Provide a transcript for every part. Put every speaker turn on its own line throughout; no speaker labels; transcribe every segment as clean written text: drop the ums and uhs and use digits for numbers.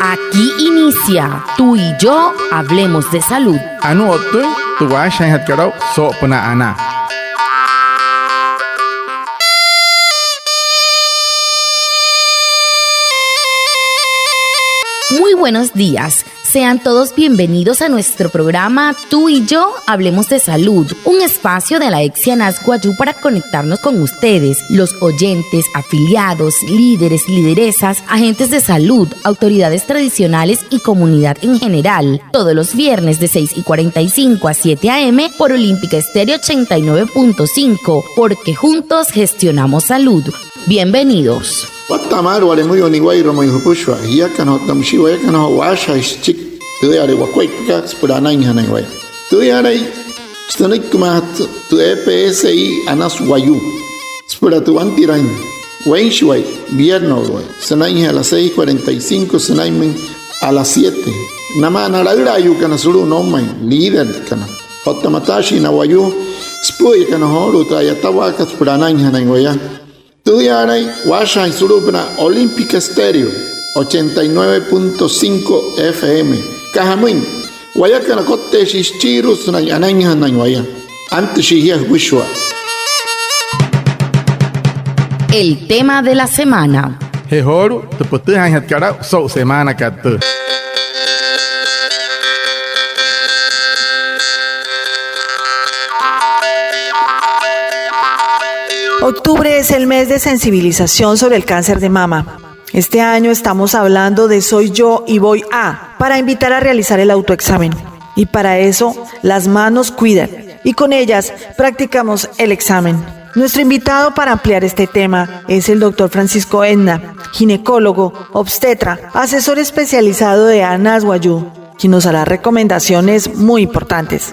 Aquí inicia Tú y yo hablemos de salud.
Anu otu tuwa shanhat karau so pena ana.
Muy buenos días. Sean todos bienvenidos a nuestro programa Tú y yo hablemos de salud, un espacio de la EXIA Nazguayú para conectarnos con ustedes, los oyentes, afiliados, líderes, lideresas, agentes de salud, autoridades tradicionales y comunidad en general, todos los viernes de 6:45 a 7 a.m. por Olímpica Estéreo 89.5, porque juntos gestionamos salud. Bienvenidos.
Watamar wale muy oniguay romo yupushwa ya kano tamshiwa ya kano washa chik tu yare wakwai ka spurana inhana wai tu yare stonik kuma tu EPSI anas wayu spura tu antirain wain shwai vierno wai sanai a las 6:45 sanai a las 7 nama naragra yu kana suru no mai líder kana hotamatashi na wayu spuy kana horu ta ya tawaka spurana inhana wai Tu yaray washa surupna Olímpica Estéreo 89.5 FM. Kahamuin wayakana kotte shischiru sunay ananya nanwaya. Antes shihia wishwa.
El tema de la semana.
Hehoru tu putu hanhat karau so semana katu.
Octubre es el mes de sensibilización sobre el cáncer de mama. Este año estamos hablando de Soy Yo y Voy A, para invitar a realizar el autoexamen. Y para eso, las manos cuidan, y con ellas practicamos el examen. Nuestro invitado para ampliar este tema es el Dr. Francisco Edna, ginecólogo, obstetra, asesor especializado de Nazguayú, quien nos hará recomendaciones muy importantes.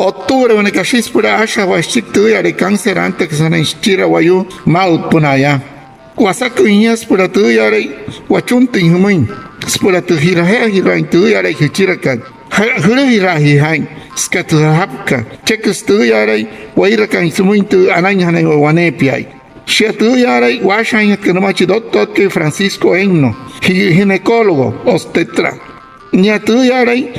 Octubre when kashis pura asha washik tu yare cáncer antes que sana instira wayu maut punaya. Wasaku inyas pura tu yare wachunti humuin. Spura tu hira tu yare hichirakan. Hira hihain. Skatu hapka. Chekus tu yare wairakan sumuin tu ananyane wanepiai. Shia tu yare washan yakanomachi doctor que Francisco Enno, ginecólogo, obstetra. Nya tu yare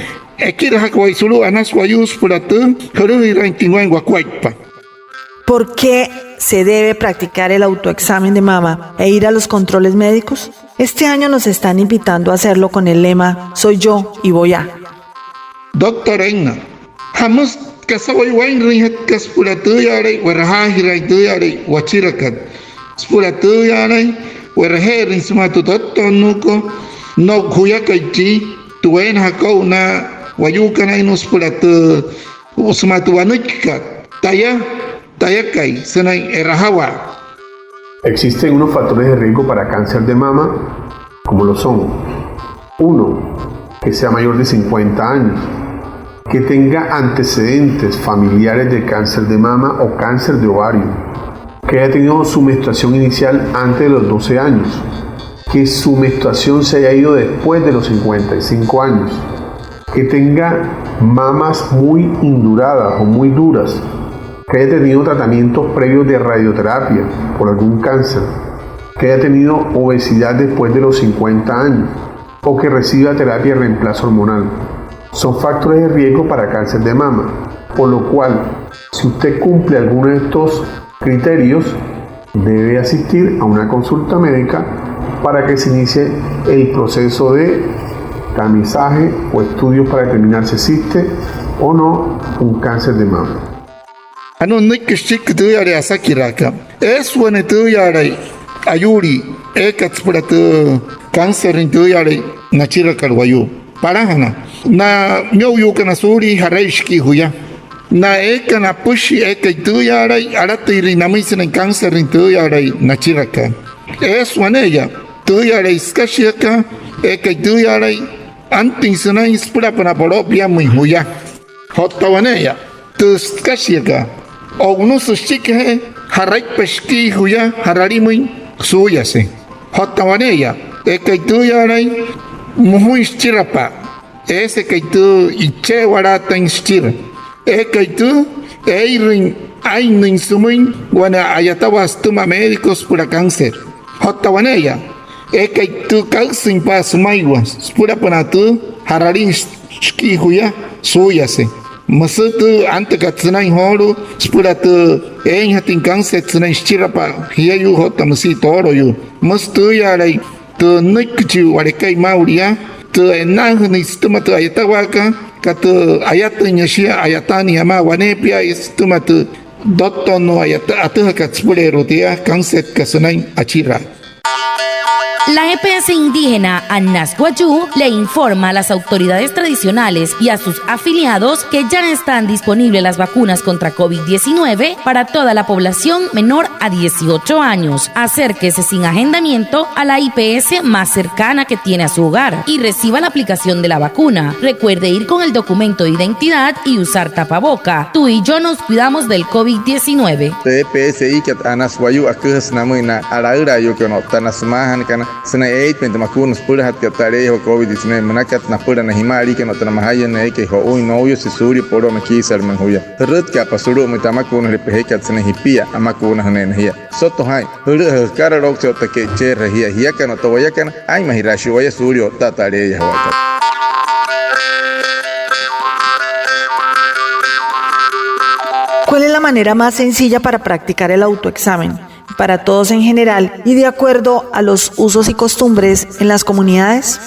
¿Por qué se debe practicar el autoexamen de mama e ir a los controles médicos? Este año nos están invitando a hacerlo con el lema Soy Yo y Voy A.
Doctor Enna, Hamus kasaway wain rihat kaspuratu yare warahirai tu yare wachirakat. Spuratu yare waraherin sumatu totonuko no huyakaichi tuen hako na wayukan ay nuspuratu usmatuanuchka tayakai sanay erahawa.
Existen unos factores de riesgo para cáncer de mama, como lo son: 1. Que sea mayor de 50 años, que tenga antecedentes familiares de cáncer de mama o cáncer de ovario, que haya tenido su menstruación inicial antes de los 12 años, que su menstruación se haya ido después de los 55 años, que tenga mamas muy induradas o muy duras, que haya tenido tratamientos previos de radioterapia por algún cáncer, que haya tenido obesidad después de los 50 años o que reciba terapia de reemplazo hormonal. Son factores de riesgo para cáncer de mama, por lo cual, si usted cumple alguno de estos criterios, debe asistir a una consulta médica para que se inicie el proceso de tamizaje o estudios para determinar si existe o no un cáncer de mama.
Ano nikishik tu yare asakiraka. Es when tu yare ayuri ekatspuratu cáncer tu yare nachirakal wayu. Parahana na myoyu kana suri hareshki huya. Na ekana pushi ekaitu yare aratiri namisena cáncer tu yare nachiraka. Es when ella tu yare iskashika ekaitu yare antinsana ispura para propia muy huya. Hotawaneya tu iskashika o uno sushike harai peshki huya harari muy suyase. Hotawaneya ekaitu yare muy chirapa. Ese kaitu iche warata instira. Kaitu eirin ainin sumuin wana ayatawas tuma médicos pura cáncer. Hotawaneya Eka tu calcin pas maiwa. Spura panatu hararin shki huya suyase. Masutu ante katsunai horo spura tu hatin kanse tsunai shirapa hiayu hota masi toro yu. Mustu yarai tu nikchu warekai mauria tu enahni stumatu ayatawaka katu ayatu nyashia ayatani ama wanepia istumatu dotto no ayata atuha katspure rotia kanset kasunai achira.
La EPS indígena Anasguayú le informa a las autoridades tradicionales y a sus afiliados que ya están disponibles las vacunas contra COVID-19 para toda la población menor a 18 años. Acérquese sin agendamiento a la IPS más cercana que tiene a su hogar y reciba la aplicación de la vacuna. Recuerde ir con el documento de identidad y usar tapaboca. Tú y yo nos cuidamos del COVID-19.
EPS que Anasguayú akuhas namuina araurayo que no tanasmahan kana sana 8 makunos pura hat katare ho COVID-19 manakat na pura na himari que no tanamahaya na que ho uy novio se suri poro maki salman hoya rut ka pasuru mitamakunos repehe kat sana hipia amakunos na hia soto hai huru kara rok chota que che rahia hia kana to waya kana ai mahirashi waya suri tatare ya ho.
¿Cuál es la manera más sencilla para practicar el autoexamen? Para todos en general y de acuerdo a los usos y costumbres en las comunidades.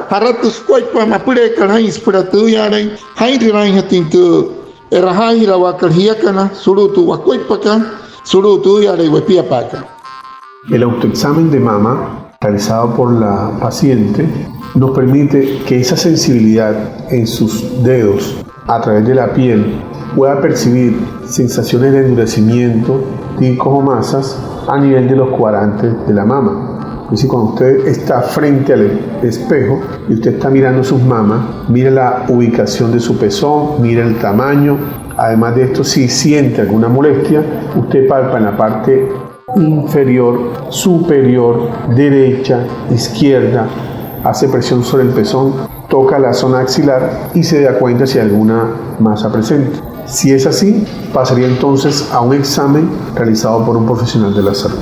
Haratus koipa mapure kanai spura tu yarai hairi rai hatin tu erahira wakalhia kana surutu wakoipaka surutu yarai wepia paka.
El autoexamen de mama realizado por la paciente nos permite que esa sensibilidad en sus dedos a través de la piel pueda percibir sensaciones de endurecimiento, ticos o masas a nivel de los cuadrantes de la mama. Es decir, cuando usted está frente al espejo y usted está mirando sus mamas, mira la ubicación de su pezón, mira el tamaño. Además de esto, si siente alguna molestia, usted palpa en la parte inferior, superior, derecha, izquierda, hace presión sobre el pezón, toca la zona axilar y se da cuenta si hay alguna masa presente. Si es así, pasaría entonces a un examen realizado por un profesional de la salud.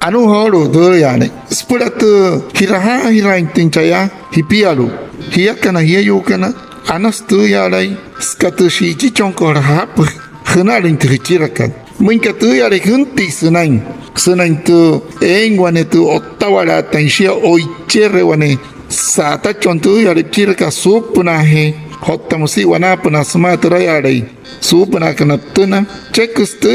Anu horo doyane spura tu hiraha hiraintin chaya hipialu hiakana hiayukana anas tu yarai skatu shichi chonkor hap khnarin tichirakan minka tu yarai hunti sunain tu engwane tu ottawara tanshia oicherre wane sata chontu yarai chiraka supna he hottamusi wana puna smatra yarai supna kana tuna chekustu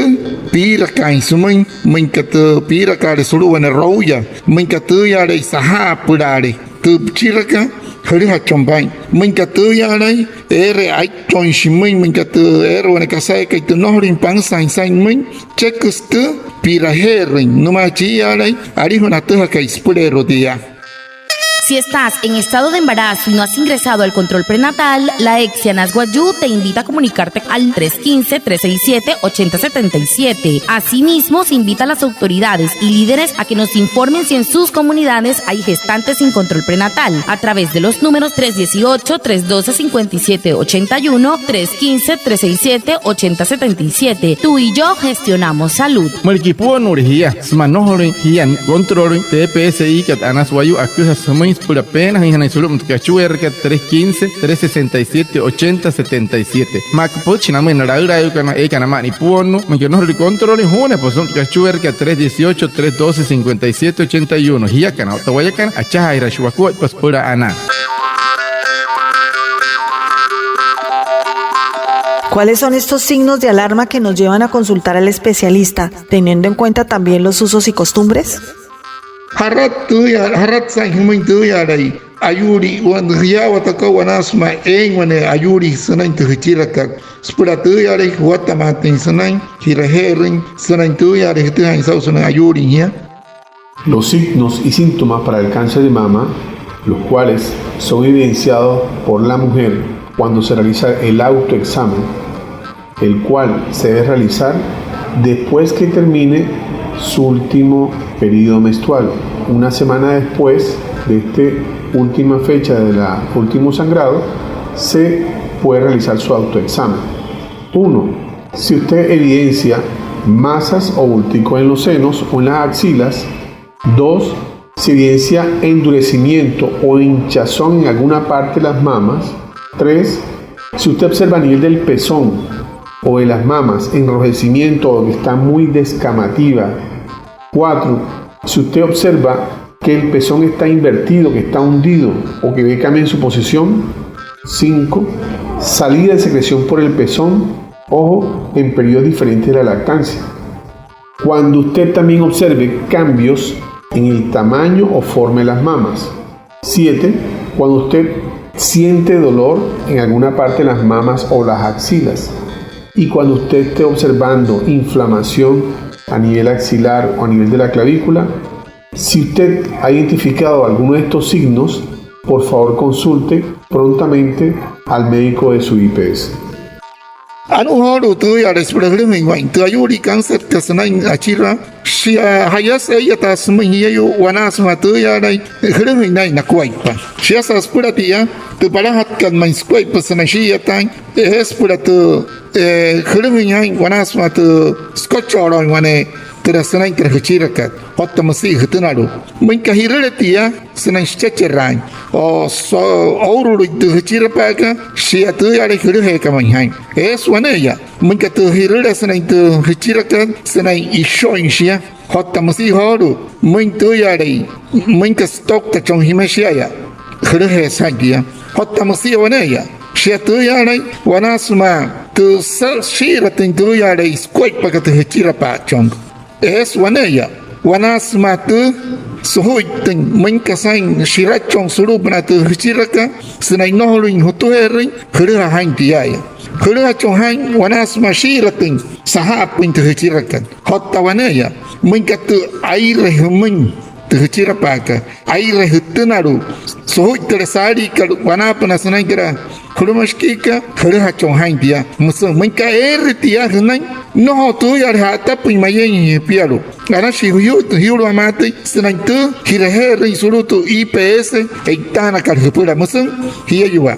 pira kain sumin minkatu pira kare suluwane roya minkatu yarai saha purare tu chiraka hariha chombai minkatu yarai ere ai chonshimin minkatu wane kasai kai tu nohrin pangsain sain min chekustu pira herin numachi yarai arihuna tuha kai spure rodia.
Si estás en estado de embarazo y no has ingresado al control prenatal, la EPS Anasguayú te invita a comunicarte al 315-367-8077. Asimismo, se invita a las autoridades y líderes a que nos informen si en sus comunidades hay gestantes sin control prenatal a través de los números 318-312-5781, 315-367-8077. Tú y yo gestionamos salud.
Malkipuan urhia, smanohori hian control TPSI que Anasguayú acusa sumai por apenas en Hanaisulum Cachuerca 315-367-8077. Macpochina Menaraura Eucana Ecanamani Puono, Mayono Control y Juna, pues son Cachuerca 318-312-5781. Hiacan, Otawayacan, Achaha y Rashuacu, pues pura Ana.
¿Cuáles son estos signos de alarma que nos llevan a consultar al especialista, teniendo en cuenta también los usos y costumbres?
Harat sai humin tu yarai ayuri wan ria wataka wanasma wane ayuri sanain tu hichiraka spura tu yarai watamatin sanain hiraherin sanain tu yarai tu hain sau sanain ayuri ya.
Los signos y síntomas para el cáncer de mama, los cuales son evidenciados por la mujer cuando se realiza el autoexamen, el cual se debe realizar después que termine su último periodo menstrual. Una semana después de esta última fecha del último sangrado, se puede realizar su autoexamen. 1. Si usted evidencia masas o bulticos en los senos o en las axilas. 2. se evidencia endurecimiento o hinchazón en alguna parte de las mamas. 3. Si usted observa a nivel del pezón o de las mamas enrojecimiento donde está muy descamativa. 4. Si usted observa que el pezón está invertido, que está hundido o que ve cambio en su posición. 5. Salida de secreción por el pezón, ojo, en periodos diferentes de la lactancia. Cuando usted también observe cambios en el tamaño o forma de las mamas. 7. Cuando usted siente dolor en alguna parte de las mamas o las axilas. Y cuando usted esté observando inflamación a nivel axilar o a nivel de la clavícula, si usted ha identificado alguno de estos signos, por favor consulte prontamente al médico de su IPS.
Horo tu ya respiratory wine tu ayuri cancer kasanain achira shia hayas ayata sumhiyo wanasma tu ya dai hrumi nai nakwaipa shia saspuratia tu parahat kan mainskwai pasanashia tan espuratu hrumi nai wanasma tu skochoro wane terasanain kerhchirakat hotamasi htunaru minkahireletia sanai chacheran o so auru tu hchirapaka shia tu ya hrhe kamanhai es waneya minkatu hirele sanai tu hchirakat sanai ishoin shia hotamasi horu mintu ya dai minkastok ta chonghimashia hrhe sagia hotamasi waneya shia tu ya dai wanasma tu shiratin tu ya dai skwai pakatu hchirapa chong es waneya wanasma tu suhuitin minkasain shirachong surupna tu hchiraka sanai nohluin hutuherin hrha hain tiaya hrha chong hain wanasma shiratin sahapin tu hchirakan hotta waneya minkatu aire humin tu hchirapaka aire hutunaru suhuitere sari kal wanapna sanai kara hrumashkika hrha chong hain tia musu minka tia hnai no tu ya hata pimayen pialo ana shiyu tu hiru amate sanantu hirehe sulutu IPS eitana karhupura musun hiyayuwa.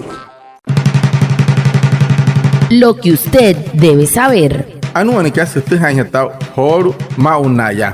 Lo que usted debe saber.
Anu ane kasi te hanya tau horu maunaya.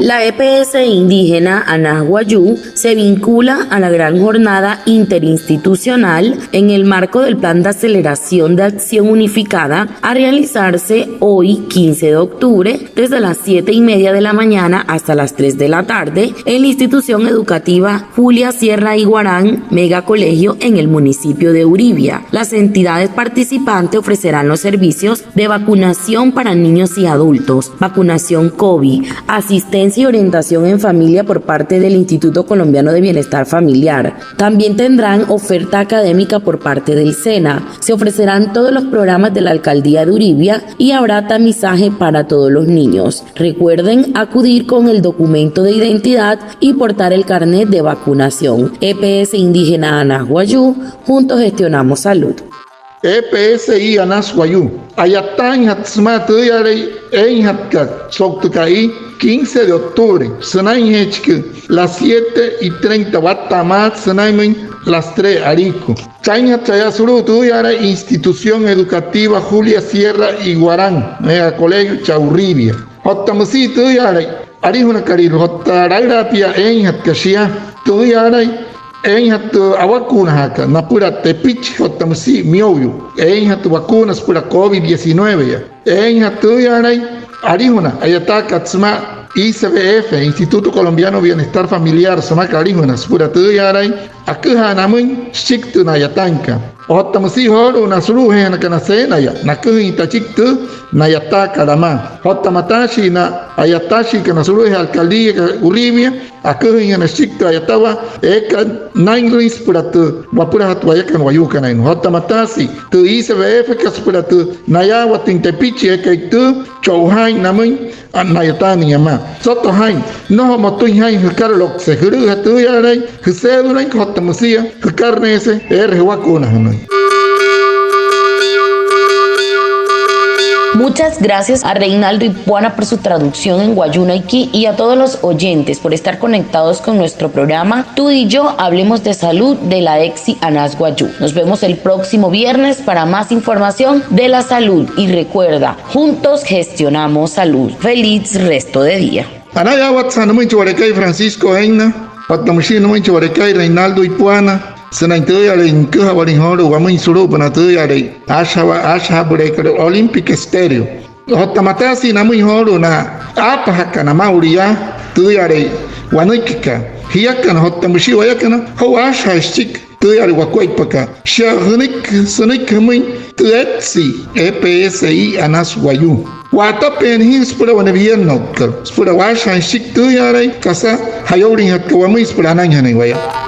La EPS indígena Anahuayú se vincula a la gran jornada interinstitucional en el marco del Plan de Aceleración de Acción Unificada a realizarse hoy 15 de octubre desde las 7:30 de la mañana hasta las 3 de la tarde en la institución educativa Julia Sierra Iguarán Mega Colegio en el municipio de Uribia. Las entidades participantes ofrecerán los servicios de vacunación para niños y adultos, vacunación COVID, asistencia y orientación en familia por parte del Instituto Colombiano de Bienestar Familiar. También tendrán oferta académica por parte del SENA. Se ofrecerán todos los programas de la Alcaldía de Uribia y habrá tamizaje para todos los niños. Recuerden acudir con el documento de identidad y portar el carnet de vacunación. EPS Indígena Anahuayú, juntos gestionamos salud.
EPSI Anahuayú ayatán hatsmatu yare en hatka soktukai 15 de octubre sanay hechke las 7:30 watamat sanaymin las 3 arico chaña chayasuru tu yare institución educativa Julia Sierra Iguarán Mega Colegio Chaurribia hotamasi tu yare arihuna karir hotarapia en hatkashia tu yare en hatu awakuna haka napura tepich hotamsi mioyu en hatu vacunas pura COVID-19 ya en hatu yarai arihuna ayataka tsma ICBF Instituto Colombiano Bienestar Familiar samaka arihuna pura tu yarai akuha namun shiktu na yatanka hotamsi horu nasruhe na kanasena ya nakuhi tachiktu na yataka lama hotamatashi na ayatashi kanasruhe alcaldía Uribia akuhi na shiktu ayatawa eka naingris pura tu wapura hatu ayakan wayuka nain hotamatasi tu ICBF kas pura tu nayawa tintepichi eka tu chouhain namun anayatani yama soto hain no motuin hain hukarlok se huru hatu yarai husedurai hotamusia hukarnese erhe wakuna hanai.
Muchas gracias a Reinaldo Ipuana por su traducción en Guayunaiki y a todos los oyentes por estar conectados con nuestro programa Tú y yo hablemos de salud de la EXI Anas Guayú. Nos vemos el próximo viernes para más información de la salud y recuerda, juntos gestionamos salud. Feliz resto de día.
Anaya watsan muy chuarecay Francisco Eina, Otamashi muy chuarecay Reinaldo Ipuana. Senaitui ale inkuha warinhoro wamin suru panatui ale asha breaker Olympic Stereo. Hotamatasi namu horo na apa hakana mauria tui ale wanikika. Hiakan hotamushi wayakana ho asha stick tui ale wakuipaka. Shahunik sunik muy tuetsi EPSI Anas Guayú. Wata penhin spura wana vierno spura washa stick tui ale kasa hayori hakawami spura nanya waya.